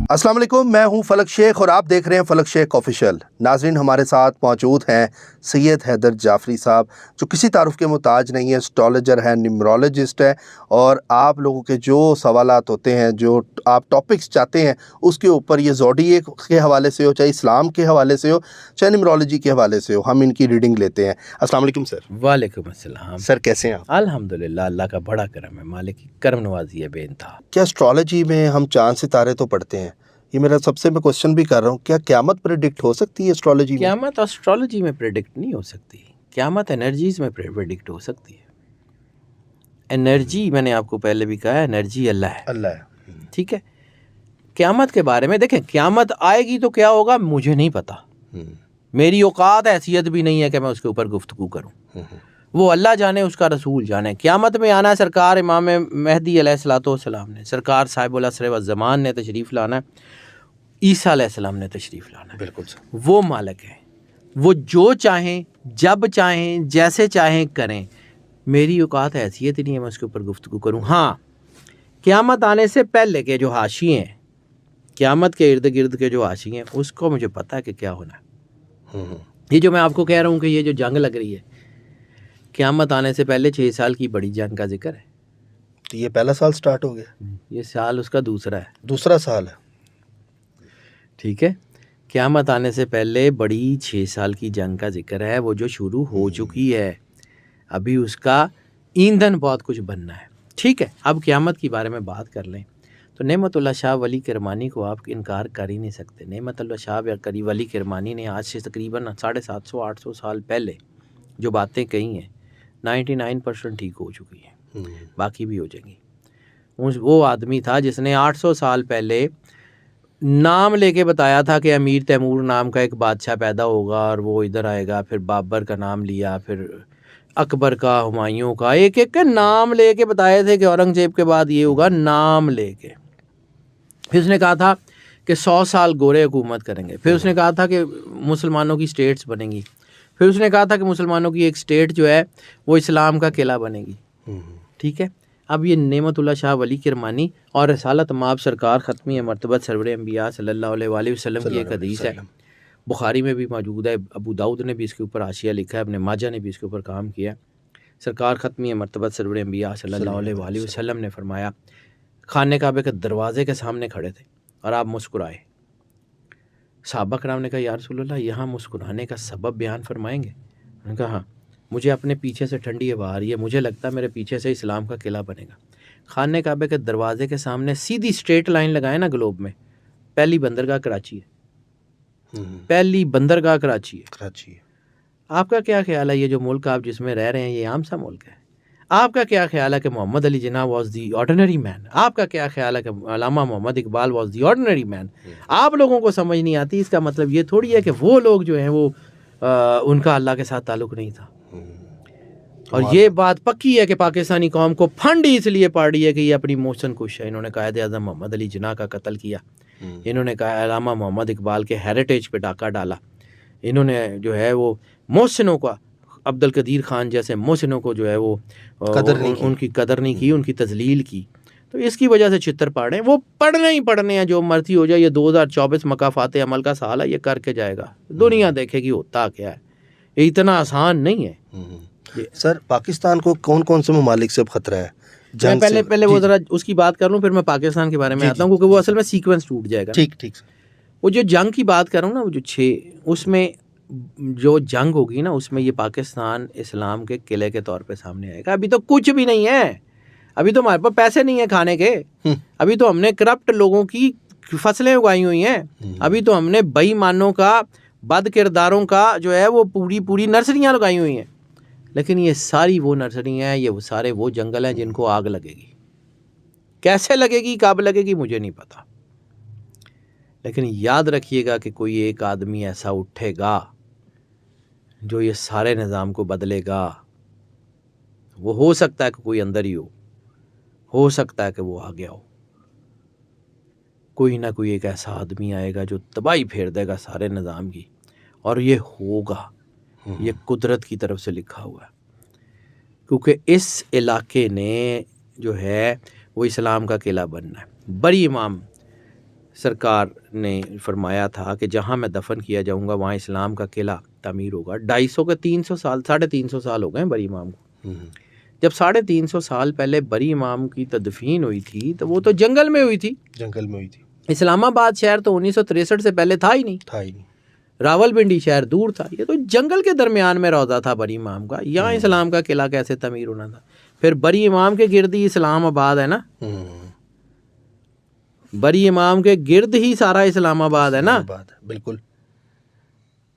अस्सलाम वालेकुम, मैं हूं फलक शेख और आप देख रहे हैं फलक शेख ऑफिशियल। नाजरीन, हमारे साथ मौजूद हैं सैयद हैदर जाफरी साहब, जो किसी तारुफ के मुताज नहीं है, एस्ट्रोलॉजर है, न्यूमरोलॉजिस्ट है और आप लोगों के जो सवालात होते हैं, जो आप टॉपिक्स चाहते हैं, उसके ऊपर ये ज़ोडिएक के हवाले से हो, चाहे इस्लाम के हवाले से हो, चाहे न्यूमरोलॉजी के हवाले से हो, हम इनकी रीडिंग लेते हैं। अस्सलाम वालेकुम सर। वालेकुम अस्सलाम। सर कैसे हैं आप? अल्हम्दुलिल्लाह, अल्लाह का बड़ा करम है, मालिक की करम नवाजी है बेइंतहा। क्या एस्ट्रोलॉजी में हम चांद सितारे तो पढ़ते हैं, ये मेरा सबसे मैं क्वेश्चन भी कर रहा हूँ, क्या क़यामत प्रेडिक्ट हो सकती है एस्ट्रोलॉजी में? क़यामत एस्ट्रोलॉजी में प्रेडिक्ट नहीं हो सकती, क़यामत एनर्जीज़ में प्रेडिक्ट हो सकती है। एनर्जी, मैंने आपको पहले भी कहा है, एनर्जी अल्लाह है, अल्लाह है। ठीक है। क़यामत के बारे में देखें, क़यामत आएगी तो क्या होगा मुझे नहीं पता, मेरी औकात हैसियत भी नहीं है कि मैं उसके ऊपर गुफ्तगू करूँ। वो अल्लाह जाने, उसका रसूल जाने। क़यामत में आना है सरकार इमाम महदी अलैहिस्सलाम ने, सरकार साहिबुल असर व ज़मान ने तशरीफ़ लाना है, ईसा अलैहिस्सलाम ने तशरीफ़ लाना है। बिल्कुल सर। वो मालिक है, वो जो चाहें, जब चाहें, जैसे चाहें करें। मेरी औकात हैसियत ही नहीं है मैं उसके ऊपर गुफ्तगू करूँ। हाँ, क़यामत आने से पहले के जो हाशिए हैं, क़यामत के इर्द गिर्द के जो हाशिए हैं, उसको मुझे पता है कि क्या होना है। ये जो मैं आपको कह रहा हूँ कि ये जो जंग लग रही है, क़यामत आने से पहले 6 साल की बड़ी जंग का जिक्र है। तो ये पहला साल स्टार्ट हो गया, ये साल उसका दूसरा है, दूसरा साल है। ठीक है। क़यामत आने से पहले बड़ी 6 साल की जंग का जिक्र है, वो जो शुरू हो चुकी है। अभी उसका ईंधन बहुत कुछ बनना है, ठीक है। अब क़यामत के बारे में बात कर लें तो नेमतुल्लाह शाह वली किरमानी को आप इनकार कर ही नहीं सकते। नेमतुल्लाह शाह वली किरमानी ने आज से तकरीबन 750-800 साल पहले जो बातें कही हैं, 99% ठीक हो चुकी हैं, बाकी भी हो जाएंगी। वो आदमी था जिसने 800 साल पहले नाम लेके बताया था कि अमीर तैमूर नाम का एक बादशाह पैदा होगा और वो इधर आएगा। फिर बाबर का नाम लिया, फिर अकबर का, हुमायूं का, एक एक के नाम लेके बताए थे कि औरंगजेब के बाद ये होगा, नाम लेके। फिर उसने कहा था कि 100 साल गोरे हुकूमत करेंगे। फिर उसने कहा था कि मुसलमानों की स्टेट्स बनेंगी। फिर उसने कहा था कि मुसलमानों की एक स्टेट जो है वो इस्लाम का किला बनेगी, ठीक है। अब ये नेमतुल्लाह शाह वली किरमानी और रसालत माब सरकार ख़त्मी मरतबत सरवर अंबिया सल्लल्लाहु अलैहि वसल्लम की एक हदीस है, बुखारी में भी मौजूद है, अबू दाऊद ने भी इसके ऊपर हाशिया लिखा है, अपने माजा ने भी इसके ऊपर काम किया। सरकार ख़त्मी मरतबत सरवर अंबिया सल्लल्लाहु अलैहि वसल्लम ने फरमाया, खाने काबे के दरवाज़े के सामने खड़े थे और आप मुस्कुराए। सहाबा कराम ने कहा, या रसूलल्लाह, यहाँ मुस्कुराने का सबब बयान फरमाएंगे? उन्होंने कहा, हाँ, मुझे अपने पीछे से ठंडी हवा आ रही है, मुझे लगता है मेरे पीछे से इस्लाम का किला बनेगा। खाने काबे के दरवाजे के सामने सीधी स्ट्रेट लाइन लगाए ना ग्लोब में, पहली बंदरगाह कराची है, पहली बंदरगाह कराची है। आपका क्या ख्याल है, ये जो मुल्क आप जिसमें रह रहे हैं ये आम सा मुल्क है? आपका क्या ख्याल है कि Mohammad Ali Jinnah was the ordinary man? आपका क्या ख्याल है कि Allama Mohammad Iqbal was the ordinary man? आप लोगों को समझ नहीं आती। इसका मतलब ये थोड़ी है कि वो लोग जो हैं वो उनका अल्लाह के साथ ताल्लुक़ नहीं था। और ये बात पक्की है कि पाकिस्तानी कौम को फंड इसलिए पड़ रही है कि ये अपनी मोहसन कुश है। इन्होंने कायद आज़म मोहम्मद अली जिन्ना का कत्ल किया, इन्होंने कहा अल्लामा मोहम्मद इकबाल के हेरिटेज पे डाका डाला, इन्होंने जो है वो मोहसिनों का, अब्दुल कदीर खान जैसे मोहसिनों को जो है वो उनकी कदर नहीं की, उनकी तजलील की। तो इसकी वजह से चित्तर पाड़े, वो पढ़ने ही पढ़ने हैं, जो मर्जी हो जाए। ये 2024 मकाफात अमल का साल है, ये करके जाएगा, दुनिया देखेगी होता क्या है। ये इतना आसान नहीं है। सर, पाकिस्तान को कौन कौन से ममालिक से खतरा है? मैं पहले वो ज़रा उसकी बात कर लूँ, फिर मैं पाकिस्तान के बारे में आता हूँ, क्योंकि वो असल में सीक्वेंस टूट जाएगा। ठीक। वो जो जंग की बात कर रहा हूँ ना, वो जो 6, उसमें जो जंग होगी ना, उसमें ये पाकिस्तान इस्लाम के किले के तौर पे सामने आएगा। अभी तो कुछ भी नहीं है, अभी तो हमारे पास पैसे नहीं है खाने के, अभी तो हमने करप्ट लोगों की फसलें उगाई हुई हैं, अभी तो हमने बेईमानों का, बद किरदारों का जो है वो पूरी नर्सरियाँ लगाई हुई हैं। लेकिन ये सारी वो नर्सरियाँ हैं, ये वो सारे वो जंगल हैं जिनको आग लगेगी। कैसे लगेगी, कब लगेगी, मुझे नहीं पता। लेकिन याद रखिएगा कि कोई एक आदमी ऐसा उठेगा जो ये सारे निज़ाम को बदलेगा। वो हो सकता है कि कोई अंदर ही हो सकता है कि वो आ गया हो। कोई ना कोई एक ऐसा आदमी आएगा जो तबाही फेर देगा सारे निज़ाम की, और ये होगा, ये कुदरत की तरफ से लिखा हुआ है। क्योंकि इस इलाके ने जो है वो इस्लाम का किला बनना है। बड़ी इमाम सरकार ने फरमाया था कि जहाँ मैं दफन किया जाऊँगा वहाँ इस्लाम का किला तामीर होगा। 250 के 300 साल 350 साल हो गए बरी इमाम को। जब 350 साल पहले बरी इमाम की तदफीन हुई थी तो वो तो जंगल में हुई थी। जंगल में हुई थी। इस्लामाबाद शहर तो 1963 से पहले था ही नहीं। रावलपिंडी शहर दूर था। ये तो जंगल के दरमियान में रौज़ा था बरी इमाम का। यहाँ इस्लाम का किला कैसे तमीर होना था? फिर बरी इमाम के गिर्द ही इस्लामाबाद है ना। बरी इमाम के गिर्द ही सारा इस्लामाबाद है ना। बिल्कुल।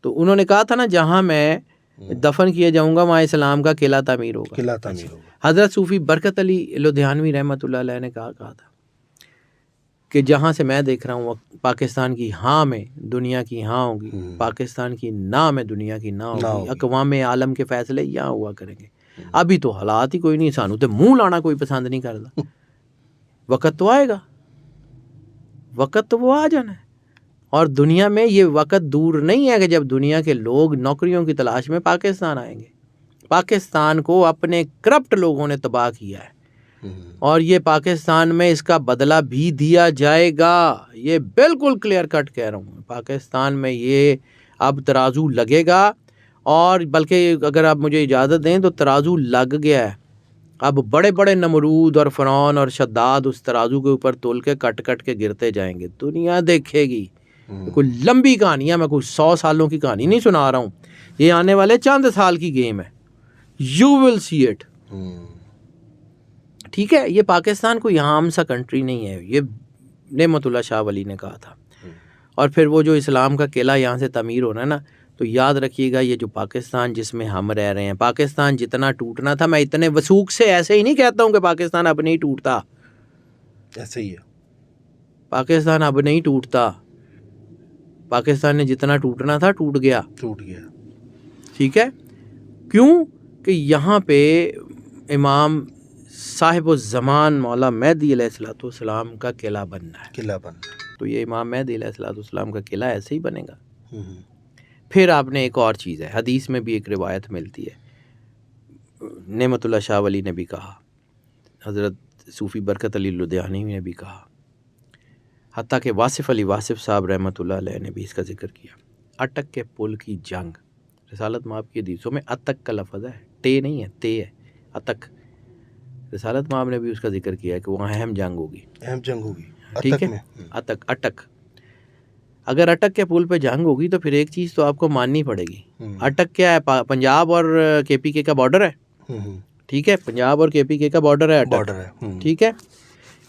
तो उन्होंने कहा था ना जहाँ मैं दफन किया जाऊँगा वहाँ इस्लाम का किला तामीर होगा। किला तामीर होगा। हज़रत सूफ़ी बरकत अली लुधियानवी रहमतुल्लाह अलैह ने कहा था कि जहाँ से मैं देख रहा हूँ पाकिस्तान की हाँ में दुनिया की हाँ होगी, पाकिस्तान की ना में दुनिया की ना होगी। अक़वाम आलम के फैसले यहाँ हुआ करेंगे। अभी तो हालात ही कोई नहीं, सानू तो मुँह लाना कोई पसंद नहीं करता। वक़्त तो आएगा, वक़्त तो वो आ जाना है। और दुनिया में ये वक़्त दूर नहीं है कि जब दुनिया के लोग नौकरियों की तलाश में पाकिस्तान आएंगे। पाकिस्तान को अपने करप्ट लोगों ने तबाह किया है और ये पाकिस्तान में इसका बदला भी दिया जाएगा। ये बिल्कुल क्लियर कट कह रहा हूँ। पाकिस्तान में ये अब तराजू लगेगा और बल्कि अगर आप मुझे इजाज़त दें तो तराजू लग गया है। अब बड़े बड़े नमरूद और फ़रौन और शद्दाद उस तराजू के ऊपर तोल के कट कट के गिरते जाएंगे। दुनिया देखेगी। कोई लंबी कहानी है, मैं कोई 100 सालों की कहानी नहीं सुना रहा हूँ। ये आने वाले चंद साल की गेम है। You will see it. ठीक है। ये पाकिस्तान कोई आम सा कंट्री नहीं है। ये नेमतुल्लाह शाह वली ने कहा था। और फिर वो जो इस्लाम का किला यहाँ से तमीर होना है ना, तो याद रखिएगा ये जो पाकिस्तान जिसमें हम रह रहे हैं, पाकिस्तान जितना टूटना था, मैं इतने वसूख से ऐसे ही नहीं कहता हूँ कि पाकिस्तान अब नहीं टूटता। ऐसे ही है। पाकिस्तान अब नहीं टूटता। पाकिस्तान ने जितना टूटना था टूट गया। ठीक है। क्यों? कि यहाँ पे इमाम साहिब ज़मान मौला मेहदी अलैहिस्सलाम का किला बनना है। तो ये इमाम मेहदी अलैहिस्सलाम का किला ऐसे ही बनेगा। फिर आपने एक और चीज़ है, हदीस में भी एक रिवायत मिलती है, नेमतुल्लाह शाह वली ने भी कहा, हज़रत सूफ़ी बरकत अली लुधियानवी ने भी कहा, हत्ता कि वासिफ़ अली वासिफ़ साहब रहमतुल्लाह अलैह ने भी इसका जिक्र किया। अटक के पुल की जंग, रिसालत माब की हदीसों में अतक का लफ्ज़ है, टे नहीं है, ते है, अतक। रिसालत माब ने भी उसका जिक्र किया है कि वहाँ अहम जंग होगी। ठीक है। अटक अगर अटक के पुल पे जंग होगी तो फिर एक चीज़ तो आपको माननी पड़ेगी। अटक क्या है? पंजाब और KPK का बॉर्डर है। ठीक है। पंजाब और KPK का बॉर्डर है अटक। ठीक है।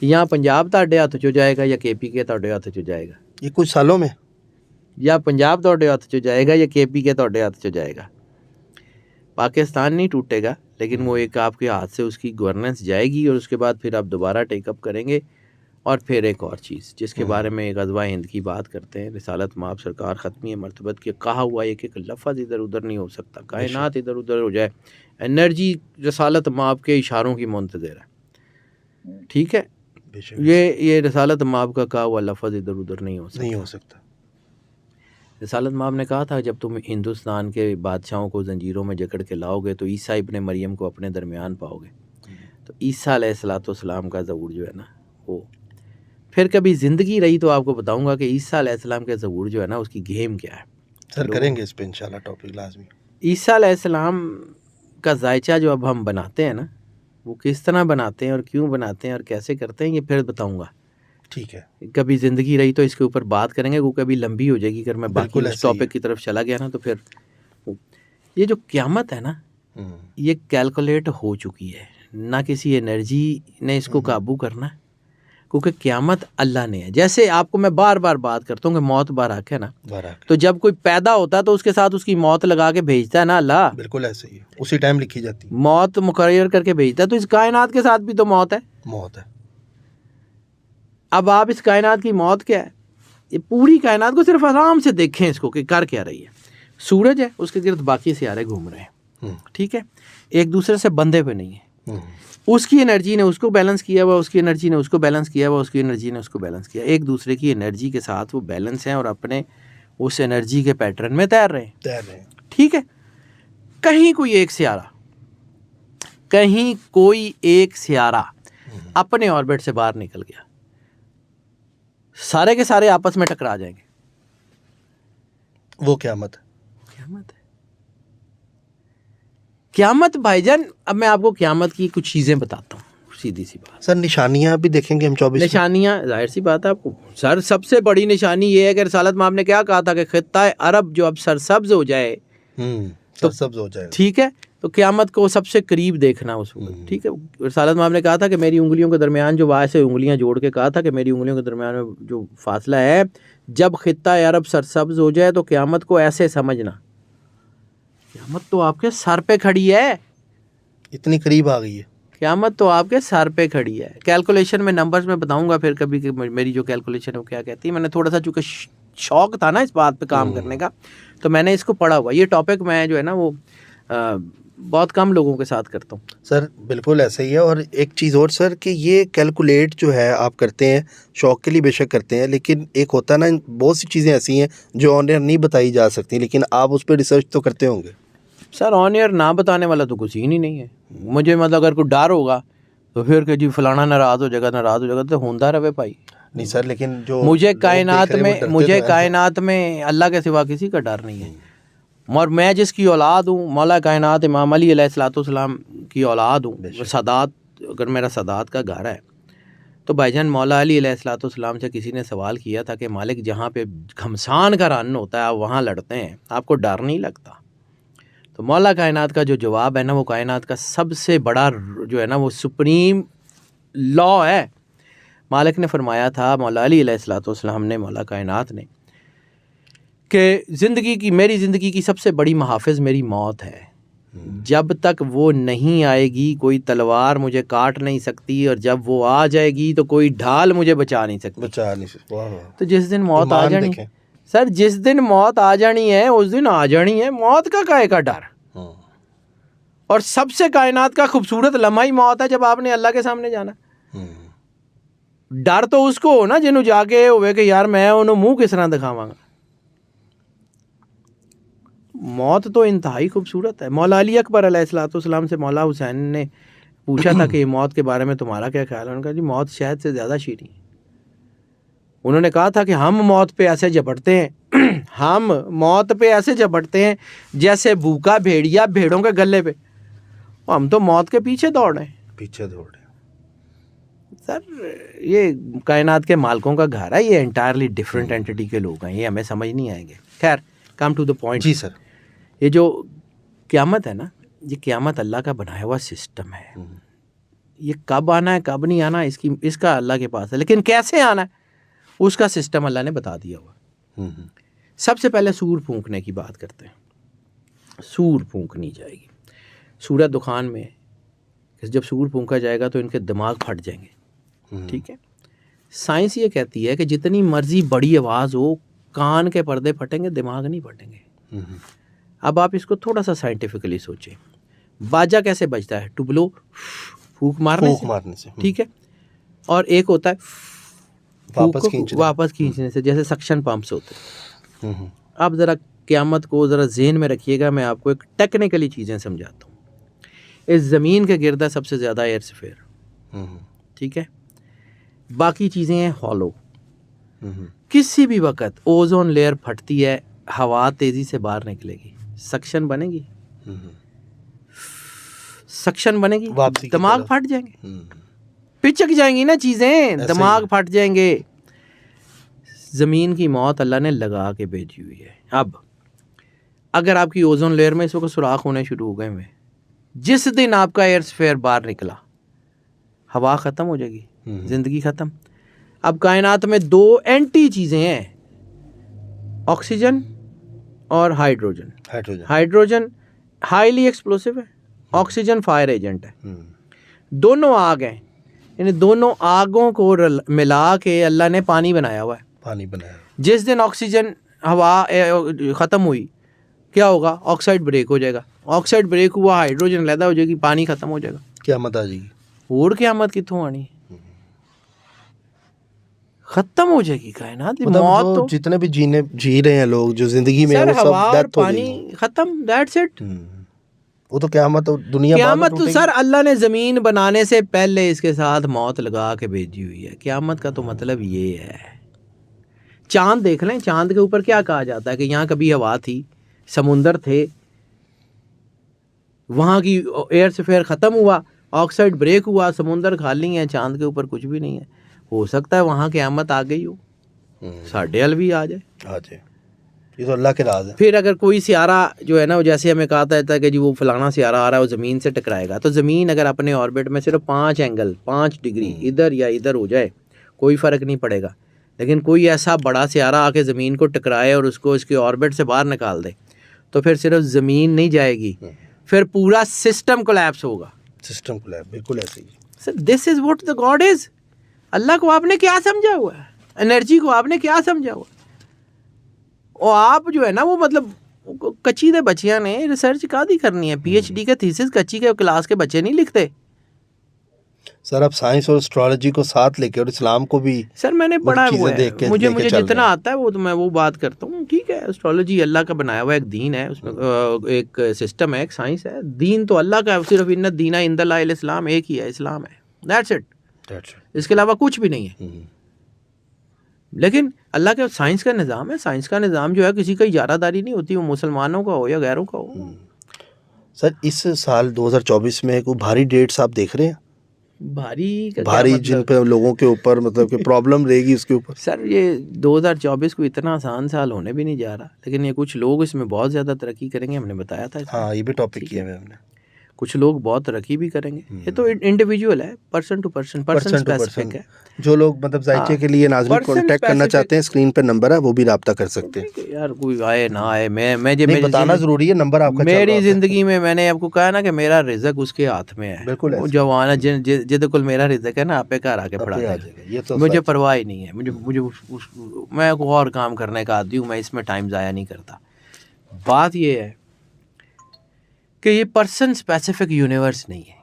यहाँ पंजाब ਤੁਹਾਡੇ हत्थ चो जाएगा या KPK ਤੁਹਾਡੇ हत्थ चो जाएगा? ये कुछ सालों में या पंजाब ਤੁਹਾਡੇ हत्थ चो जाएगा या KPK ਤੁਹਾਡੇ हत्थ चो जाएगा। पाकिस्तान नहीं टूटेगा, लेकिन वो एक आपके हाथ से उसकी गवर्नेंस जाएगी और उसके बाद फिर आप दोबारा टेकअप करेंगे। और फिर एक और चीज़ जिसके बारे में ग़ज़वा हिंद की बात करते हैं, रिसालत माब सरकार ख़त्मी मरतबत के कहा हुआ एक एक लफ्ज़ इधर उधर नहीं हो सकता, कायनात इधर उधर हो जाए। एनर्जी रिसालत माब के इशारों की मुंतज़िर है। ठीक है। ये रिसालत माब का कहा हुआ लफ्ज़ इधर उधर नहीं हो सकता। रिसालत माब ने कहा था जब तुम हिंदुस्तान के बादशाहों को जंजीरों में जकड़ के लाओगे तो ईसा इब्ने मरियम को अपने दरमियान पाओगे। तो ईसा अलैहिस्सलाम का ज़हूर जो है ना, वो फिर कभी ज़िंदगी रही तो आपको बताऊंगा कि ईसा अलैहिस्सलाम के ज़हूर जो है ना, उसकी गेम क्या है। सर करेंगे इस पे इंशाल्लाह टॉपिक लाजमी। ईसा अलैहिस्सलाम का जायचा जो अब हम बनाते हैं ना, वो किस तरह बनाते हैं और क्यों बनाते हैं और कैसे करते हैं, ये फिर बताऊंगा। ठीक है। कभी ज़िंदगी रही तो इसके ऊपर बात करेंगे। वो कभी लंबी हो जाएगी अगर मैं बाकी उस टॉपिक की तरफ चला गया ना, तो फिर ये जो क़यामत है ना, ये कैलकुलेट हो चुकी है। ना किसी एनर्जी ने इसको काबू करना है, क्योंकि क़यामत अल्लाह ने है। जैसे आपको मैं बार बार बात करता हूँ कि मौत बाराक है ना, तो जब कोई पैदा होता है तो उसके साथ उसकी मौत लगा के भेजता है ना अल्लाह। बिल्कुल ऐसे ही उसी टाइम लिखी जाती है, मौत मुकर्रर करके भेजता है। तो इस कायनात के साथ भी तो मौत है। अब आप इस कायनात की मौत क्या है, ये पूरी कायनात को सिर्फ आराम से देखें इसको कि कर क्या रही है। सूरज है, उसके गिर्द बाकी सितारे घूम रहे हैं। ठीक है। एक दूसरे से बंधे पे नहीं है। उसकी एनर्जी ने उसको बैलेंस किया हुआ, उसकी एनर्जी ने उसको बैलेंस किया हुआ, उसकी एनर्जी ने उसको बैलेंस किया। एक दूसरे की एनर्जी के साथ वो बैलेंस हैं और अपने उस एनर्जी के पैटर्न में तैर रहे हैं। ठीक है। कहीं कोई एक सियारा अपने ऑर्बिट से बाहर निकल गया, सारे के सारे आपस में टकरा जाएंगे। वो क़यामत क़यामत है। क़यामत भाईजान, अब मैं आपको क़यामत की कुछ चीज़ें बताता हूँ, सीधी सी बात। सर निशानियाँ भी देखेंगे हम 24 में? निशानियाँ जाहिर सी बात है आपको सर, सबसे बड़ी निशानी ये है कि रिसालत में आपने क्या कहा था कि खित्ता अरब जो अब सरसब्ज हो जाए, सरसब्ज हो जाए, ठीक है, तो क़यामत को सबसे करीब देखना उस वक्त, ठीक है। रिसालत में आपने कहा था कि मेरी उंगलियों के दरमियान जो वाह से उंगलियां जोड़ के कहा था कि मेरी उंगलियों के दरमियान में जो फासला है, जब खित्ता अरब सरसब्ज हो जाए तो क़यामत को ऐसे समझना, क़यामत तो आपके सर पे खड़ी है, इतनी करीब आ गई है क़यामत तो आपके सर पे खड़ी है। कैलकुलेशन में नंबर्स में बताऊंगा फिर कभी कि मेरी जो कैलकुलेशन है वो क्या कहती है। मैंने थोड़ा सा चूँकि शौक था ना इस बात पे काम करने का, तो मैंने इसको पढ़ा हुआ। ये टॉपिक मैं जो है ना वो बहुत कम लोगों के साथ करता हूँ सर। बिल्कुल ऐसे ही है। और एक चीज़ और सर कि ये कैलकुलेट जो है आप करते हैं, शौक के लिए बेशक करते हैं, लेकिन एक होता है ना, बहुत सी चीज़ें ऐसी हैं जो ऑन एयर नहीं बताई जा सकती, लेकिन आप उस पर रिसर्च तो करते होंगे। सर ऑन एयर ना बताने वाला तो कुछ ही नहीं है मुझे, मतलब अगर कोई डर होगा तो फिर कि जी फलाना नाराज़ हो जाएगा तो होंदा रहे भाई। नहीं सर, लेकिन जो मुझे लोग कायनात देख रहे हैं, वो में डरते मुझे तो हैं। कायनात में अल्लाह के सिवा किसी का डर नहीं है। और मैं जिसकी औलाद हूँ, मौला कायनात इमाम अली अलैहिस्सलाम की औलाद हूँ। सादात, अगर मेरा सादात का घर है तो भाईजान मौला अली अलैहिस्सलाम से किसी ने सवाल किया था कि मालिक जहाँ पे घमसान का रन होता है आप वहाँ लड़ते हैं, आपको डर नहीं लगता? तो मौला कायनात का जो जवाब है ना, वो कायनात का सबसे बड़ा जो है ना वो सुप्रीम लॉ है। मालिक ने फरमाया था, मौला अली अलैहिस्सलाम ने, मौला कायनात ने, कि ज़िंदगी की, मेरी ज़िंदगी की सबसे बड़ी मुहाफ़िज़ मेरी मौत है। जब तक वो नहीं आएगी कोई तलवार मुझे काट नहीं सकती, और जब वो आ जाएगी तो कोई ढाल मुझे बचा नहीं सकती। वाह। तो जिस दिन मौत आ जानी, देखें। सर जिस दिन मौत आ जानी है उस दिन आ जानी है, मौत का काहे का डर। और सबसे कायनात का खूबसूरत लम्हा ही मौत है जब आपने अल्लाह के सामने जाना। डर तो उसको हो ना जिन्हों जाके होवे कि यार मैं उन्होंने मुंह किस तरह दिखावांगा। मौत तो इंतहाई खूबसूरत है। मौला अली अकबर अलैहिस्सलाम से मौला हुसैन ने पूछा था कि मौत के बारे में तुम्हारा क्या ख्याल है? उन्होंने कहा जी मौत शहद से ज़्यादा शीरी है। उन्होंने कहा था कि हम मौत पे ऐसे झपटते हैं हम मौत पे ऐसे झपटते हैं जैसे भूखा भेड़िया भेड़ों के गले पे, हम तो मौत के पीछे दौड़ रहे हैं। सर ये कायनात के मालिकों का घर है, ये एंटायरली डिफरेंट एंटिटी के लोग हैं, ये हमें समझ नहीं आएंगे। खैर, कम टू द पॉइंट। जी सर, ये जो क़यामत है ना, ये क़यामत अल्लाह का बनाया हुआ सिस्टम है। ये कब आना है कब नहीं आना इसका अल्लाह के पास है, लेकिन कैसे आना है उसका सिस्टम अल्लाह ने बता दिया हुआ। सबसे पहले सूर फूंकने की बात करते हैं। सूर फूंकनी जाएगी सूरत दुखान में। जब सूर फूंका जाएगा तो इनके दिमाग फट जाएंगे, ठीक है। साइंस ये कहती है कि जितनी मर्जी बड़ी आवाज़ हो, कान के पर्दे फटेंगे, दिमाग नहीं फटेंगे। अब आप इसको थोड़ा सा साइंटिफिकली सोचें। बाजा कैसे बजता है? टुबलो फूंक मारने से, ठीक है। और एक होता है वापस खींचने से, जैसे सक्शन पंप्स होते हैं। अब ज़रा क़यामत को ज़रा ज़हन में रखिएगा, मैं आपको एक टेक्निकली चीज़ें समझाता हूँ। इस ज़मीन के गिरदा सबसे ज़्यादा एयरस्फीयर, ठीक है। बाकी चीज़ें हैं हॉलो। किसी भी वक्त ओजोन लेयर फटती है, हवा तेज़ी से बाहर निकलेगी, सक्शन बनेगी, दिमाग फट जाएंगे, पिचक जाएंगी ना चीज़ें, दिमाग फट जाएंगे। ज़मीन की मौत अल्लाह ने लगा के भेजी हुई है। अब अगर आपकी ओजोन लेयर में इस वक्त सुराख होने शुरू हो गए हैं, जिस दिन आपका एयरस्फीयर बाहर निकला, हवा ख़त्म हो जाएगी, ज़िंदगी ख़त्म। अब कायनात में दो एंटी चीज़ें हैं, ऑक्सीजन और हाइड्रोजन। हाइड्रोजन हाईली एक्सप्लोसिव है, ऑक्सीजन फायर एजेंट है। दोनों आग हैं, इन दोनों आगों को मिला के अल्लाह ने पानी बनाया हुआ है। जिस दिन ऑक्सीजन हवा ख़त्म हुई, क्या होगा? ऑक्साइड ब्रेक हो जाएगा। ऑक्साइड ब्रेक हुआ, हाइड्रोजन पैदा हो जाएगी, पानी ख़त्म हो जाएगा, क़यामत आ जाएगी। और क़यामत कितों आनी, खत्म हो जाएगी कायनात। मौत तो जितने भी जी रहे हैं लोग जो जिंदगी में, वो सब डेथ हो पानी खत्म, दैट्स इट। वो तो क़यामत, दुनिया क़यामत तो सर अल्लाह ने ज़मीन बनाने से पहले इसके साथ मौत लगा के भेजी हुई है। क़यामत का तो मतलब ये है। चांद देख लें, चांद के ऊपर क्या कहा जाता है कि यहाँ कभी हवा थी, समुंदर थे, वहाँ की एयरस्फीयर ख़त्म हुआ, ऑक्साइड ब्रेक हुआ, समुंदर खाली है, चांद के ऊपर कुछ भी नहीं है। हो सकता है वहाँ क़यामत आ गई हो, साढ़े हल भी आ जाए। ये तो अल्लाह के राज है। फिर अगर कोई सियारा जो है ना, वो जैसे हमें कहा जाता है कि जी वो फलाना सियारा आ रहा है, वो ज़मीन से टकराएगा, तो ज़मीन अगर अपने ऑर्बिट में सिर्फ 5 एंगल 5 डिग्री इधर या इधर हो जाए, कोई फ़र्क नहीं पड़ेगा। लेकिन कोई ऐसा बड़ा सियारा आके ज़मीन को टकराए और उसको इसके ऑर्बिट से बाहर निकाल दे, तो फिर सिर्फ ज़मीन नहीं जाएगी, फिर पूरा सिस्टम कोलैप्स होगा। सिस्टम कोलैप्स, बिल्कुल ऐसे ही। Sir this is what the god is. Allah को आपने क्या समझा हुआ है, एनर्जी को आपने क्या समझा हुआ है? और आप जो है ना वो मतलब कच्ची दे बच्चियाँ ने रिसर्च कादी करनी है, पीएचडी के थीसिस कच्ची के क्लास के बच्चे नहीं लिखते। सर आप साइंस और एस्ट्रोलॉजी को साथ लेके और इस्लाम को भी सर मैंने पढ़ा हुआ है, मुझे लेके जितना आता है वो तो मैं वो बात करता हूँ। ठीक है, एस्ट्रोलॉजी अल्लाह का बनाया हुआ एक दीन है, उसमें एक सिस्टम है, एक साइंस है। दीन तो अल्लाह का, सिर्फ इन्ना दीना इंदल्लाहिल इस्लाम, एक ही है, इस्लाम है, दैट्स इट। इसके अलावा कुछ भी नहीं है। लेकिन अल्लाह के साइंस का निज़ाम है, साइंस का निज़ाम जो है किसी का इजारादारी नहीं होती, वो मुसलमानों का हो या गैरों का हो। सर इस साल 2024 में कोई भारी डेट्स आप देख रहे हैं? भारी भारी मतलब? जिन पे लोगों के ऊपर मतलब कि प्रॉब्लम रहेगी उसके ऊपर? सर ये 2024 को इतना आसान साल होने भी नहीं जा रहा, लेकिन ये कुछ लोग इसमें बहुत ज़्यादा तरक्की करेंगे, हमने बताया था। हाँ ये भी टॉपिक किया है हमने। कुछ लोग बहुत तरक्की भी करेंगे, ये तो इंडिविजुअल है, पर्सन टू पर्सन स्पेसिफिक है। जो लोग मतलब जायचे के लिए नाज़रीन कांटेक्ट करना चाहते हैं, स्क्रीन पे नंबर है, वो भी राब्ता कर सकते हैं। यार कोई आए ना आए, मैं बताना जरूरी है, नंबर आपका। मेरी जिंदगी में मैंने आपको कहा ना कि मेरा रिज़्क उसके हाथ में है। बिल्कुल, वो जवान जिद कुल मेरा रिज़्क है ना, आपे घर आके पड़ा जाएगा, मुझे परवाह ही नहीं है। मुझे मैं कोई और काम करने का आदी हूँ, मैं इसमें टाइम ज़ाया नहीं करता। बात ये है कि ये पर्सन स्पेसिफिक यूनिवर्स नहीं है,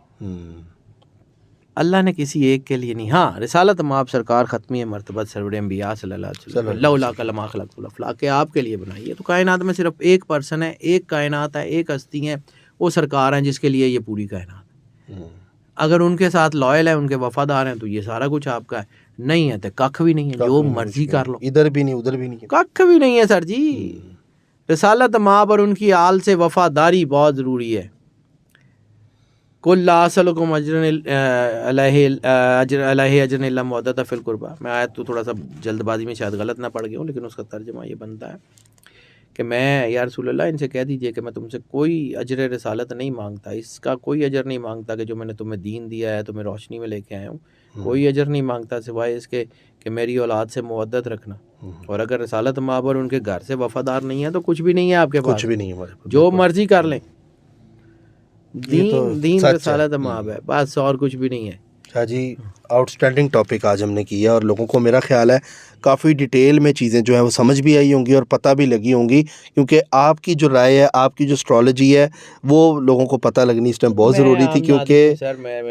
अल्लाह ने किसी एक के लिए नहीं। हाँ, रिसालत माब सरकार ख़त्मी मरतबत सरवर अंबिया सल्लल्लाहु अलैहि वसल्लम के आपके लिए बनाई है। तो कायनात में सिर्फ एक पर्सन है, एक कायनात है, एक हस्ती है, वो सरकार हैं जिसके लिए ये पूरी कायनात है। अगर उनके साथ लॉयल है, उनके वफादार हैं, तो ये सारा कुछ आपका है। नहीं है तो कख भी नहीं है, जो मर्जी कर लो, इधर भी नहीं उधर भी नहीं, कख भी नहीं है सर जी। रिसालत माब और उनकी आल से वफादारी बहुत ज़रूरी है। कुल्ला असलकुम अजरन अलैहि अजरन इल्ला मवद्दत फिल कुर्बा। मैं आयत तो थोड़ा सा जल्दबाजी में शायद गलत ना पढ़ गया हूँ, लेकिन उसका तर्जुमा ये बनता है कि मैं या रसूलल्लाह इनसे कह दीजिए कि मैं तुमसे कोई अजर रिसालत नहीं मांगता, इसका कोई अजर नहीं मांगता कि जो मैंने तुम्हें दीन दिया है, तुम्हें रोशनी में लेके आया हूँ, कोई अजर नहीं मांगता सिवाय इसके कि मेरी औलाद से मुवद्दत रखना। और अगर रिसालत माब और उनके घर से वफादार नहीं है तो कुछ भी नहीं है आपके पास, कुछ भी नहीं है, जो मर्जी कर लें। दीन रिसालत माब है बस, और कुछ भी नहीं है। शाह जी आउटस्टैंडिंग टॉपिक आज हमने किया और लोगों को मेरा ख्याल है काफ़ी डिटेल में चीज़ें जो है वो समझ भी आई होंगी और पता भी लगी होंगी, क्योंकि आपकी जो राय है, आपकी जो एस्ट्रोलॉजी है, वो लोगों को पता लगनी इस टाइम बहुत ज़रूरी थी। क्योंकि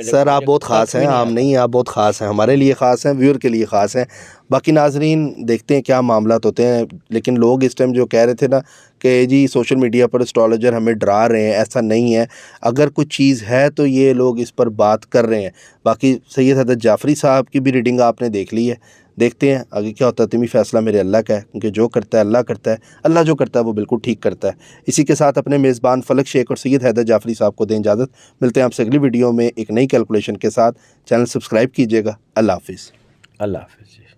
सर आप बहुत ख़ास हैं, आम नहीं, आप बहुत ख़ास हैं, हमारे लिए ख़ास हैं, व्यूअर के लिए ख़ास हैं। बाकी नाजरीन देखते हैं क्या मामला होते हैं। लेकिन लोग इस टाइम जो कह रहे थे ना कि जी सोशल मीडिया पर एस्ट्रोलॉजर हमें डरा रहे हैं, ऐसा नहीं है। अगर कुछ चीज़ है तो ये लोग इस पर बात कर रहे हैं। बाकी सैयद हदरत जाफरी साहब की भी रीडिंग आपने देख ली है, देखते हैं आगे क्या होता है। तमी फ़ैसला मेरे अल्लाह का है, क्योंकि जो करता है अल्लाह करता है, अल्लाह जो करता है वो बिल्कुल ठीक करता है। इसी के साथ अपने मेज़बान फलक शेख और सैयद हैदर जाफरी साहब को दें इजाज़त। मिलते हैं आपसे अगली वीडियो में एक नई कैलकुलेशन के साथ। चैनल सब्सक्राइब कीजिएगा। अल्लाह हाफिज़। अल्लाह हाफिज़।